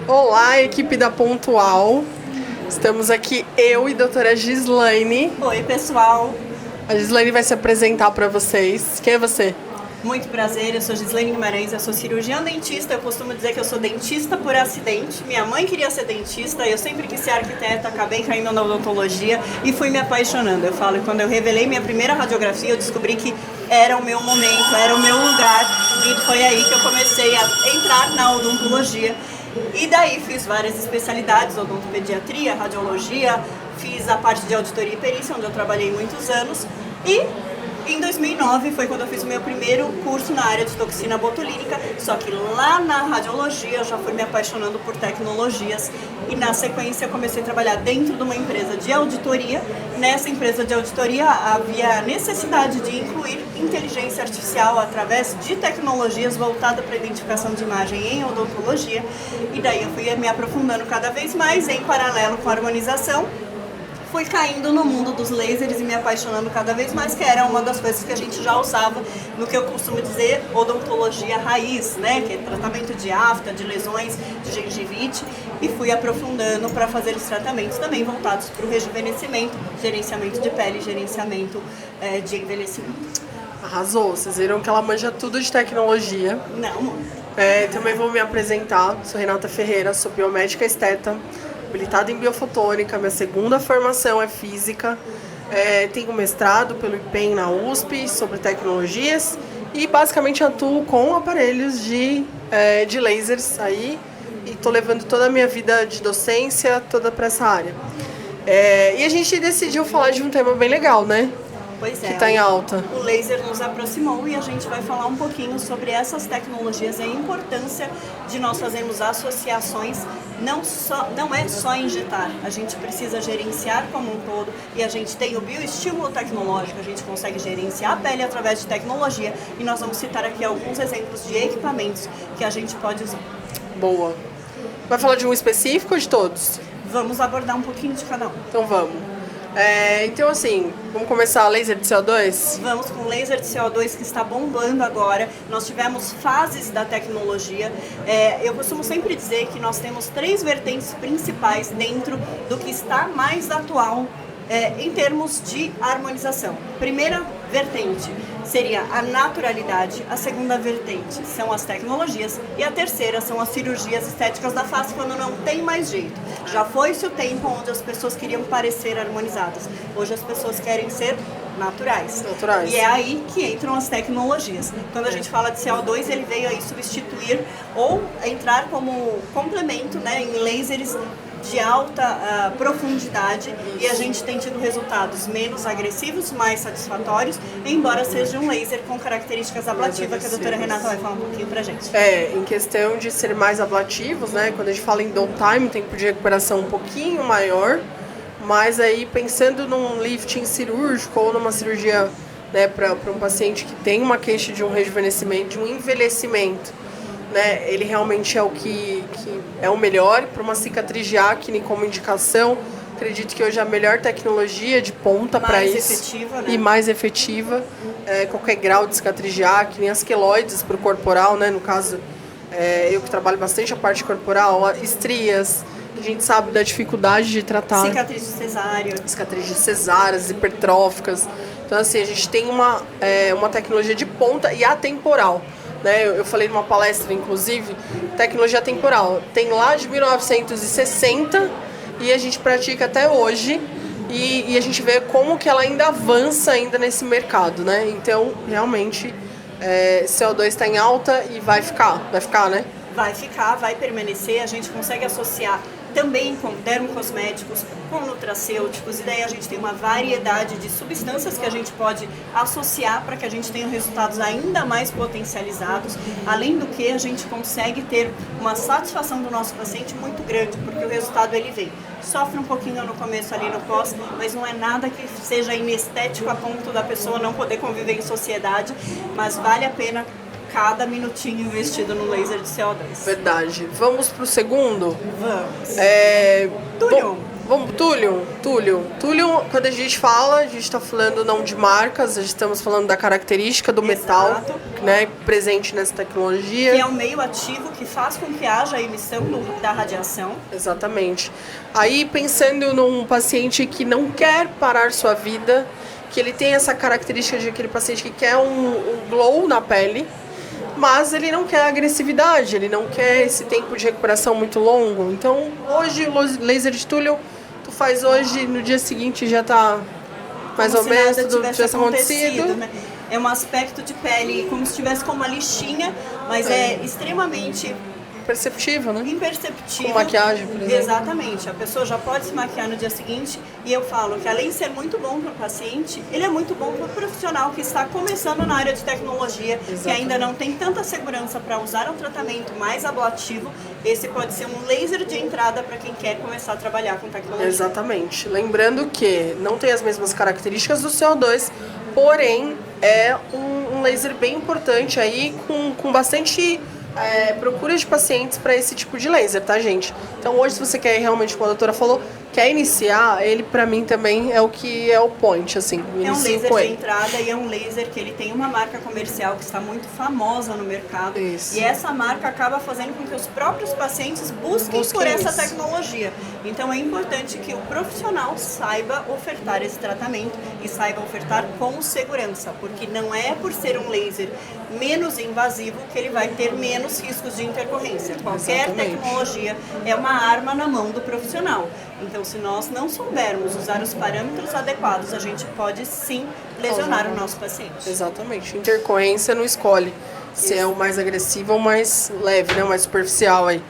Olá, equipe da Pontual. Estamos aqui, eu e a doutora Gislaine. Oi, pessoal. A Gislaine vai se apresentar para vocês. Quem é você? Muito prazer, eu sou Gislaine Guimarães, eu sou cirurgião dentista. Eu costumo dizer que eu sou dentista por acidente. Minha mãe queria ser dentista, eu sempre quis ser arquiteta, acabei caindo na odontologia e fui me apaixonando. Eu falo, quando eu revelei minha primeira radiografia, eu descobri que era o meu momento, era o meu lugar. E foi aí que eu comecei a entrar na odontologia. E daí fiz várias especialidades, odontopediatria, radiologia, fiz a parte de auditoria e perícia, onde eu trabalhei muitos anos. E em 2009 foi quando eu fiz o meu primeiro curso na área de toxina botulínica, só que lá na radiologia eu já fui me apaixonando por tecnologias e na sequência eu comecei a trabalhar dentro de uma empresa de auditoria. Nessa empresa de auditoria havia a necessidade de incluir inteligência artificial através de tecnologias voltadas para a identificação de imagem em odontologia, e daí eu fui me aprofundando cada vez mais em paralelo com a harmonização. Fui caindo no mundo dos lasers e me apaixonando cada vez mais, que era uma das coisas que a gente já usava no que eu costumo dizer odontologia raiz, né? Que é tratamento de afta, de lesões, de gengivite, e fui aprofundando para fazer os tratamentos também voltados para o rejuvenescimento, gerenciamento de pele, gerenciamento de envelhecimento. Arrasou, vocês viram que ela manja tudo de tecnologia. Não. Também vou me apresentar, sou Renata Ferreira, sou biomédica esteta, habilitada em biofotônica, minha segunda formação é física, tenho mestrado pelo IPEM na USP sobre tecnologias e basicamente atuo com aparelhos de lasers aí e estou levando toda a minha vida de docência toda para essa área. E a gente decidiu falar de um tema bem legal, né? Pois é, que está em alta. O laser nos aproximou e a gente vai falar um pouquinho sobre essas tecnologias e a importância de nós fazermos associações. Não é só injetar, a gente precisa gerenciar como um todo, e a gente tem o bioestímulo tecnológico, a gente consegue gerenciar a pele através de tecnologia, e nós vamos citar aqui alguns exemplos de equipamentos que a gente pode usar. Boa. Vai falar de um específico ou de todos? Vamos abordar um pouquinho de cada um. Então vamos. Então assim, vamos começar laser de CO2? Vamos com laser de CO2 que está bombando agora. Nós tivemos fases da tecnologia. Eu costumo sempre dizer que nós temos 3 vertentes principais dentro do que está mais atual em termos de harmonização. Primeira vertente seria a naturalidade, a segunda vertente são as tecnologias e a terceira são as cirurgias estéticas da face quando não tem mais jeito. Já foi-se o tempo onde as pessoas queriam parecer harmonizadas. Hoje as pessoas querem ser naturais. E é aí que entram as tecnologias. Quando a gente fala de CO2, ele veio aí substituir ou entrar como complemento, né, em lasers de alta profundidade, e a gente tem tido resultados menos agressivos, mais satisfatórios, embora seja um laser com características ablativas, que a doutora Renata vai falar um pouquinho pra gente. Em questão de ser mais ablativos, né, quando a gente fala em downtime, tempo de recuperação um pouquinho maior, mas aí pensando num lifting cirúrgico ou numa cirurgia, né, para um paciente que tem uma queixa de um rejuvenescimento, de um envelhecimento, né, ele realmente é o que é o melhor para uma cicatriz de acne como indicação. Acredito que hoje é a melhor tecnologia de ponta para isso. Mais efetiva, né? E mais efetiva. Qualquer grau de cicatriz de acne, as queloides para o corporal, né, no caso, eu que trabalho bastante a parte corporal, estrias, que a gente sabe da dificuldade de tratar. Cicatriz de cesárea. Cicatriz de cesáreas, hipertróficas. Então, assim, a gente tem uma tecnologia de ponta e atemporal. Né? Eu falei numa palestra, inclusive, tecnologia temporal. Tem lá de 1960 e a gente pratica até hoje. E a gente vê como que ela ainda avança ainda nesse mercado, né? Então, realmente, CO2 está em alta e vai ficar, né? Vai ficar, vai permanecer. A gente consegue associar também com dermocosméticos, com nutracêuticos, e daí a gente tem uma variedade de substâncias que a gente pode associar para que a gente tenha resultados ainda mais potencializados. Além do que, a gente consegue ter uma satisfação do nosso paciente muito grande, porque o resultado ele vem. Sofre um pouquinho no começo ali no pós, mas não é nada que seja inestético a ponto da pessoa não poder conviver em sociedade, mas vale a pena cada minutinho investido no laser de CO2. Verdade. Vamos pro segundo? Vamos. Túlio, Vamos, Túlio, quando a gente fala, a gente está falando não de marcas, a gente estamos falando da característica do metal, né, presente nessa tecnologia. Que é um meio ativo que faz com que haja a emissão da radiação. Exatamente. Aí, pensando num paciente que não quer parar sua vida, que ele tem essa característica de aquele paciente que quer um glow na pele, mas ele não quer agressividade, ele não quer esse tempo de recuperação muito longo. Então, hoje, o laser de Túlio, tu faz hoje, no dia seguinte já tá mais ou menos, tudo tivesse acontecido. Né? É um aspecto de pele como se estivesse com uma lixinha, mas é extremamente perceptível, né? Imperceptível. Com maquiagem, por exemplo. Exatamente. A pessoa já pode se maquiar no dia seguinte e eu falo que além de ser muito bom para o paciente, ele é muito bom para o profissional que está começando na área de tecnologia, que ainda não tem tanta segurança para usar um tratamento mais ablativo. Esse pode ser um laser de entrada para quem quer começar a trabalhar com tecnologia. Exatamente. Lembrando que não tem as mesmas características do CO2, porém é um laser bem importante aí com bastante procura de pacientes para esse tipo de laser, tá, gente? Então hoje, se você quer realmente, como a doutora falou, quer iniciar, ele pra mim também é o que é o point, assim. É um laser de entrada e é um laser que ele tem uma marca comercial que está muito famosa no mercado. Isso. E essa marca acaba fazendo com que os próprios pacientes busquem por essa tecnologia. Então é importante que o profissional saiba ofertar esse tratamento e saiba ofertar com segurança, porque não é por ser um laser menos invasivo que ele vai ter menos riscos de intercorrência. Qualquer tecnologia é uma arma na mão do profissional. Então, se nós não soubermos usar os parâmetros adequados, a gente pode sim lesionar o nosso paciente. Exatamente. Intercorrência não escolhe se é o mais agressivo ou mais leve, né? O mais superficial aí.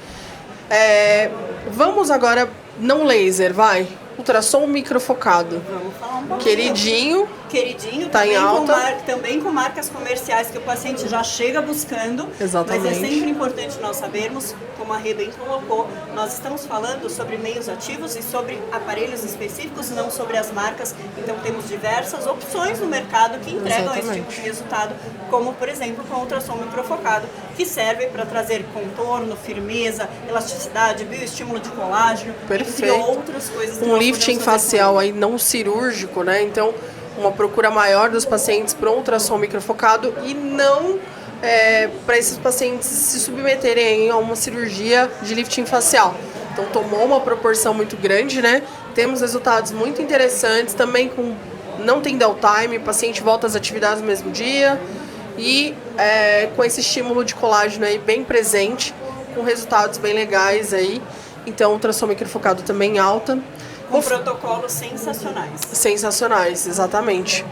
Vamos agora, não laser, vai. Ultrassom microfocado. Vamos falar um pouquinho. Queridinho, tá também, em alta. Também com marcas comerciais que o paciente já chega buscando. Exatamente. Mas é sempre importante nós sabermos, como a Rê bem colocou, nós estamos falando sobre meios ativos e sobre aparelhos específicos, não sobre as marcas. Então temos diversas opções no mercado que entregam esse tipo de resultado, como por exemplo com o ultrassom microfocado, que serve para trazer contorno, firmeza, elasticidade, bioestímulo de colágeno, entre outras coisas. Um lifting facial aí não cirúrgico, né? Então, uma procura maior dos pacientes para um ultrassom microfocado e não para esses pacientes se submeterem a uma cirurgia de lifting facial. Então, tomou uma proporção muito grande, né? Temos resultados muito interessantes, também não tem downtime, o paciente volta às atividades no mesmo dia e com esse estímulo de colágeno aí bem presente, com resultados bem legais aí. Então, ultrassom microfocado também alta. Com protocolos sensacionais. Sensacionais, exatamente.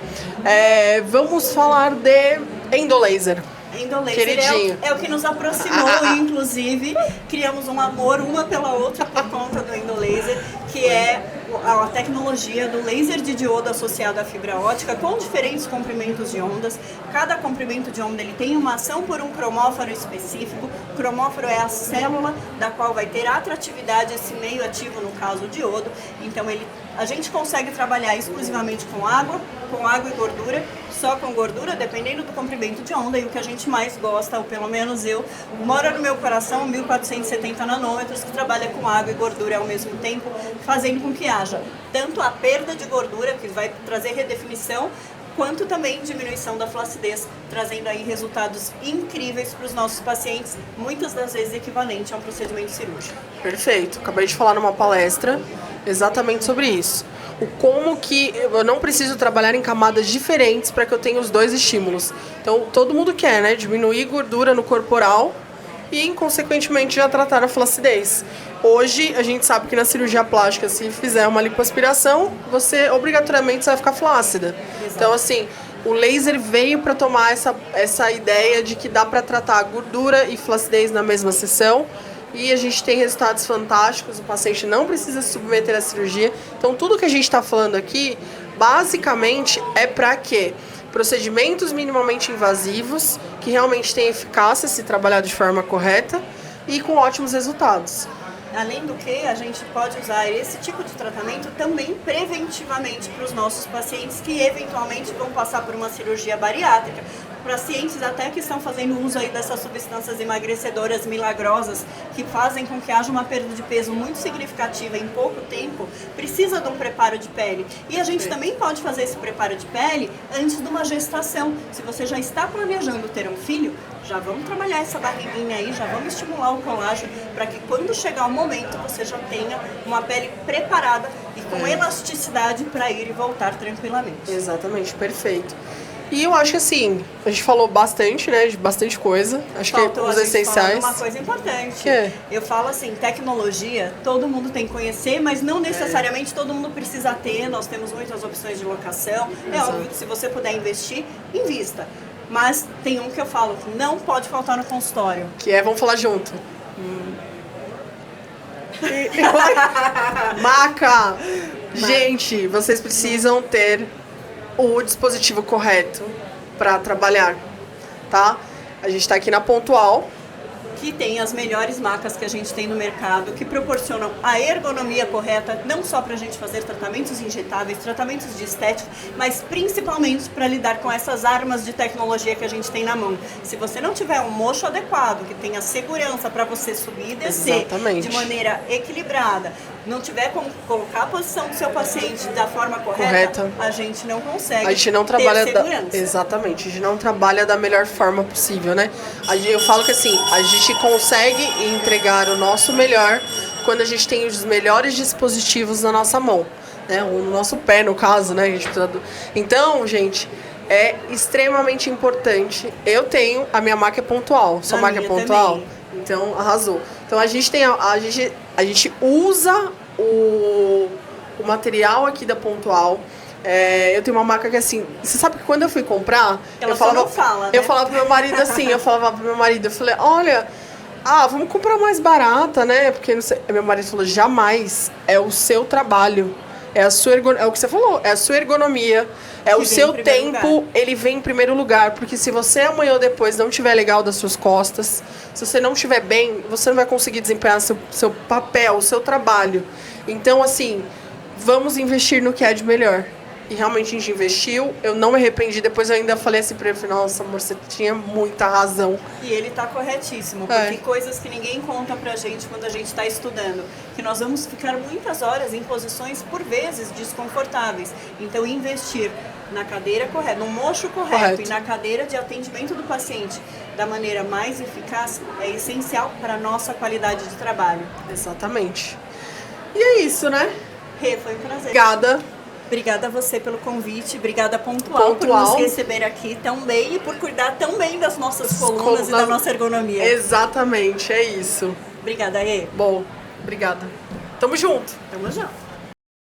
Vamos falar de endolaser. Endolaser Queridinho. é o que nos aproximou e inclusive criamos um amor uma pela outra por conta do endolaser, que é a tecnologia do laser de diodo associado à fibra óptica com diferentes comprimentos de ondas. Cada comprimento de onda ele tem uma ação por um cromóforo específico. O cromóforo é a célula da qual vai ter atratividade esse meio ativo, no caso o diodo. Então a gente consegue trabalhar exclusivamente com água e gordura, só com gordura, dependendo do comprimento de onda. E o que a gente mais gosta, ou pelo menos eu, mora no meu coração, 1470 nanômetros, que trabalha com água e gordura ao mesmo tempo, fazendo com que haja tanto a perda de gordura, que vai trazer redefinição, quanto também diminuição da flacidez, trazendo aí resultados incríveis para os nossos pacientes, muitas das vezes equivalente a um procedimento cirúrgico. Perfeito. Acabei de falar numa palestra exatamente sobre isso. O como que eu não preciso trabalhar em camadas diferentes para que eu tenha os dois estímulos. Então, todo mundo quer, né? Diminuir gordura no corporal e, consequentemente, já tratar a flacidez. Hoje, a gente sabe que na cirurgia plástica, se fizer uma lipoaspiração, você obrigatoriamente vai ficar flácida. Exato. Então, assim, o laser veio para tomar essa ideia de que dá para tratar gordura e flacidez na mesma sessão. E a gente tem resultados fantásticos, o paciente não precisa se submeter à cirurgia. Então, tudo que a gente está falando aqui, basicamente, é para quê? Procedimentos minimamente invasivos, que realmente têm eficácia se trabalhado de forma correta e com ótimos resultados. Além do que, a gente pode usar esse tipo de tratamento também preventivamente para os nossos pacientes que eventualmente vão passar por uma cirurgia bariátrica, pacientes até que estão fazendo uso aí dessas substâncias emagrecedoras milagrosas que fazem com que haja uma perda de peso muito significativa em pouco tempo, precisa de um preparo de pele. E a gente também pode fazer esse preparo de pele antes de uma gestação. Se você já está planejando ter um filho, já vamos trabalhar essa barriguinha aí, já vamos estimular o colágeno para que quando chegar o momento você já tenha uma pele preparada e com elasticidade para ir e voltar tranquilamente. Exatamente, perfeito. E eu acho que assim, a gente falou bastante, né, de bastante coisa. Acho Faltou que os essenciais. Uma coisa importante. Que é? Eu falo assim, tecnologia, todo mundo tem que conhecer, mas não necessariamente todo mundo precisa ter. Nós temos muitas opções de locação. É óbvio que se você puder investir, invista. Mas tem um que eu falo que não pode faltar no consultório. Que é, vamos falar junto. Maca! Gente, vocês precisam ter o dispositivo correto para trabalhar, tá? A gente tá aqui na Pontual. Que tem as melhores macas que a gente tem no mercado, que proporcionam a ergonomia correta, não só para a gente fazer tratamentos injetáveis, tratamentos de estética, mas principalmente para lidar com essas armas de tecnologia que a gente tem na mão. Se você não tiver um mocho adequado, que tenha segurança para você subir e descer Exatamente. de maneira equilibrada, não tiver como colocar a posição do seu paciente da forma correta, a gente não consegue. A gente não trabalha ter segurança. Exatamente, a gente não trabalha da melhor forma possível, né? Eu falo que assim, a gente consegue entregar o nosso melhor quando a gente tem os melhores dispositivos na nossa mão, né? Ou no nosso pé, no caso, né? A gente precisa Então, gente, é extremamente importante. Eu tenho, a minha marca é Pontual. Sua marca é Pontual? Também. Então, arrasou. Então a gente tem a gente usa o material aqui da Pontual. Eu tenho uma marca que assim, você sabe que quando eu fui comprar, eu falava, eu falava pro meu marido assim, eu falei, olha, vamos comprar mais barata, né? Porque não sei, meu marido falou, jamais, é o seu trabalho. É o que você falou, é a sua ergonomia, é o seu tempo, ele vem em primeiro lugar. Porque se você amanhã ou depois não estiver legal das suas costas, se você não estiver bem, você não vai conseguir desempenhar seu papel, o seu trabalho. Então, assim, vamos investir no que é de melhor. E realmente a gente investiu, eu não me arrependi. Depois eu ainda falei assim pra ele, nossa, amor, você tinha muita razão. E ele tá corretíssimo, porque coisas que ninguém conta pra gente quando a gente tá estudando, que nós vamos ficar muitas horas em posições, por vezes, desconfortáveis. Então, investir na cadeira correta, no mocho correto e na cadeira de atendimento do paciente da maneira mais eficaz é essencial para a nossa qualidade de trabalho. Exatamente. E é isso, né? Rê, foi um prazer. Obrigada. Obrigada a você pelo convite, obrigada Pontual por nos receber aqui tão bem e por cuidar tão bem das nossas colunas e da nossa ergonomia. Exatamente, é isso. Obrigada, Rê. Bom, obrigada. Tamo junto. Tamo junto.